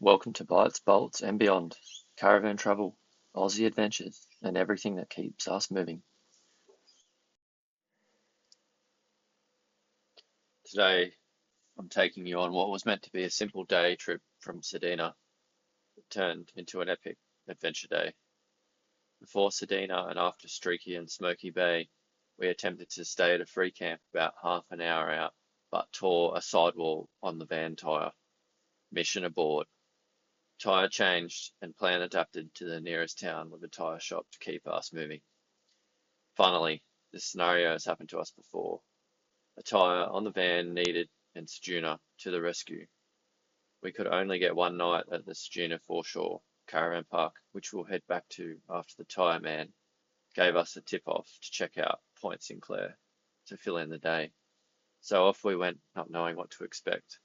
Welcome to Bytes, Bolts, and beyond. Caravan travel, Aussie adventures, and everything that keeps us moving. Today, I'm taking you on what was meant to be a simple day trip from Ceduna. It turned into an epic adventure day. Before Ceduna and after Streaky and Smoky Bay, we attempted to stay at a free camp about half an hour out, but tore a sidewall on the van tyre. Mission aboard. Tyre changed and plan adapted to the nearest town with a tyre shop to keep us moving. Finally, this scenario has happened to us before. A tyre on the van needed and Ceduna to the rescue. We could only get one night at the Ceduna foreshore caravan park, which we'll head back to after the tyre man gave us a tip off to check out Point Sinclair to fill in the day. So off we went, not knowing what to expect.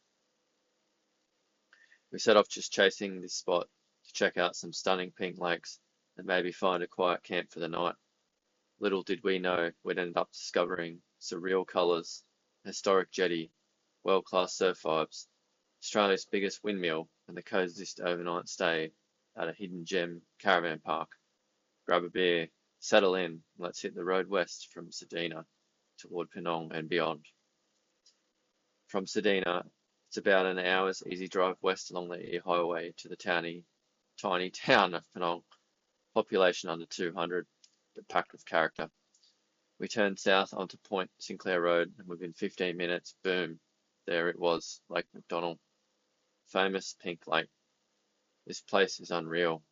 We set off just chasing this spot to check out some stunning pink lakes and maybe find a quiet camp for the night. Little did we know we'd end up discovering surreal colours, historic jetty, world-class surf vibes, Australia's biggest windmill, and the coziest overnight stay at a hidden gem caravan park. Grab a beer, settle in, and let's hit the road west from Ceduna toward Penong and beyond. From Ceduna, it's about an hour's easy drive west along the Eyre highway to the tiny town of Penong, population under 200, but packed with character. We turned south onto Point Sinclair Road, and within 15 minutes, boom, there it was, Lake MacDonnell. Famous pink lake. This place is unreal.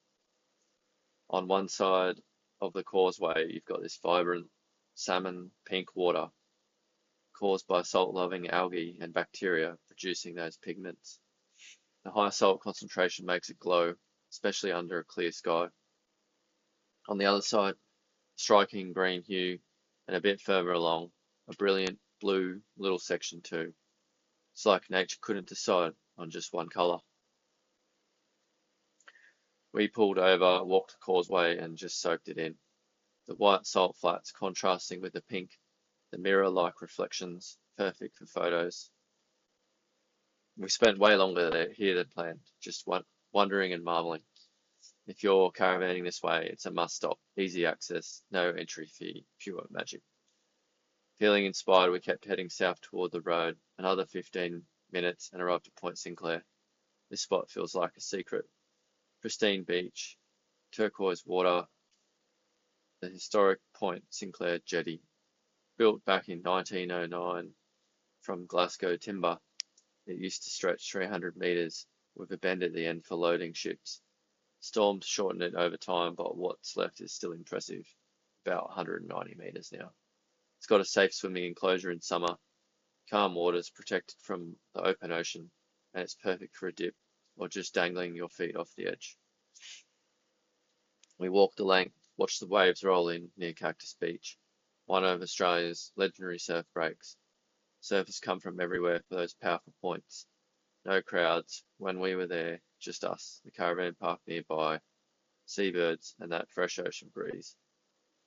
On one side of the causeway, you've got this vibrant salmon pink water caused by salt-loving algae and bacteria producing those pigments. The high salt concentration makes it glow, especially under a clear sky. On the other side, striking green hue, and a bit further along, a brilliant blue little section too. It's like nature couldn't decide on just one colour. We pulled over, walked the causeway, and just soaked it in. The white salt flats contrasting with the pink, the mirror-like reflections, perfect for photos. We spent way longer here than planned, just wondering and marvelling. If you're caravanning this way, it's a must-stop, easy access, no entry fee, pure magic. Feeling inspired, we kept heading south toward the road, another 15 minutes and arrived at Point Sinclair. This spot feels like a secret. Pristine beach, turquoise water, the historic Point Sinclair jetty. Built back in 1909 from Glasgow timber, it used to stretch 300 metres with a bend at the end for loading ships. Storms shortened it over time, but what's left is still impressive, about 190 metres now. It's got a safe swimming enclosure in summer, calm waters protected from the open ocean, and it's perfect for a dip or just dangling your feet off the edge. We walked the length, watched the waves roll in near Cactus Beach, one of Australia's legendary surf breaks. Surfers come from everywhere for those powerful points. No crowds when we were there, just us, the caravan park nearby, seabirds, and that fresh ocean breeze.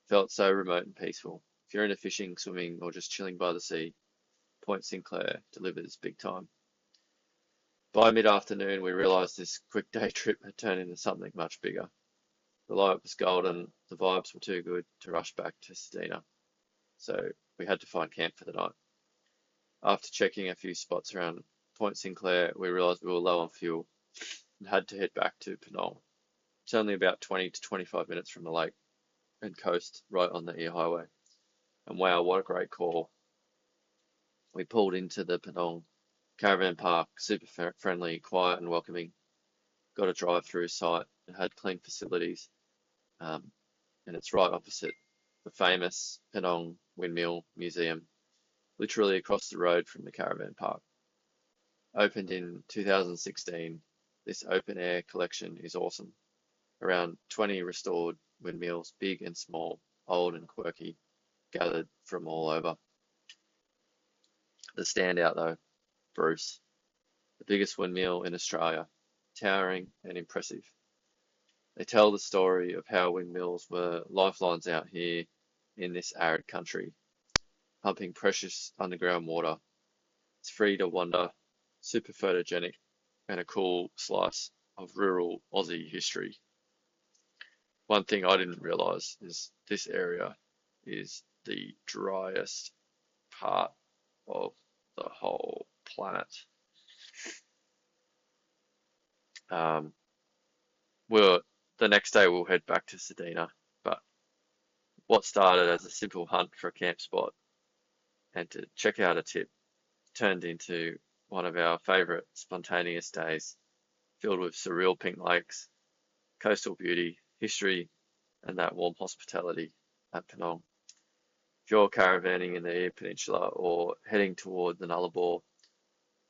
Felt so remote and peaceful. If you're into fishing, swimming, or just chilling by the sea, Point Sinclair delivers big time. By mid-afternoon, we realised this quick day trip had turned into something much bigger. The light was golden, the vibes were too good to rush back to Ceduna, so we had to find camp for the night. After checking a few spots around Point Sinclair, we realised we were low on fuel and had to head back to Penong. It's only about 20 to 25 minutes from the lake and coast right on the Eyre highway. And wow, what a great call. We pulled into the Penong caravan park, super friendly, quiet and welcoming. Got a drive-through site. It had clean facilities, and it's right opposite the famous Penong Windmill Museum, literally across the road from the caravan park. Opened in 2016, this open-air collection is awesome. Around 20 restored windmills, big and small, old and quirky, gathered from all over. The standout though, Bruce, the biggest windmill in Australia, towering and impressive. They tell the story of how windmills were lifelines out here in this arid country, pumping precious underground water. It's free to wander, super photogenic, and a cool slice of rural Aussie history. One thing I didn't realise is this area is the driest part of the whole planet. Um, the next day we'll head back to Ceduna, but what started as a simple hunt for a camp spot and to check out a tip turned into one of our favourite spontaneous days, filled with surreal pink lakes, coastal beauty, history, and that warm hospitality at Penong. If you're caravanning in the Eyre Peninsula or heading toward the Nullarbor,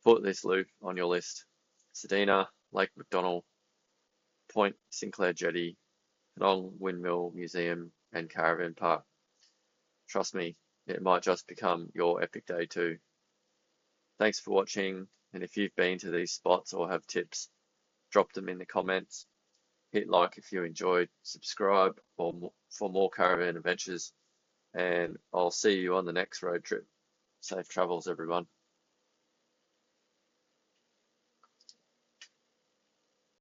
put this loop on your list. Ceduna, Lake MacDonnell, Point Sinclair jetty, Penong Windmill Museum, and Caravan Park. Trust me, it might just become your epic day too. Thanks for watching, and if you've been to these spots or have tips, drop them in the comments. Hit like if you enjoyed, subscribe for more caravan adventures, and I'll see you on the next road trip. Safe travels, everyone.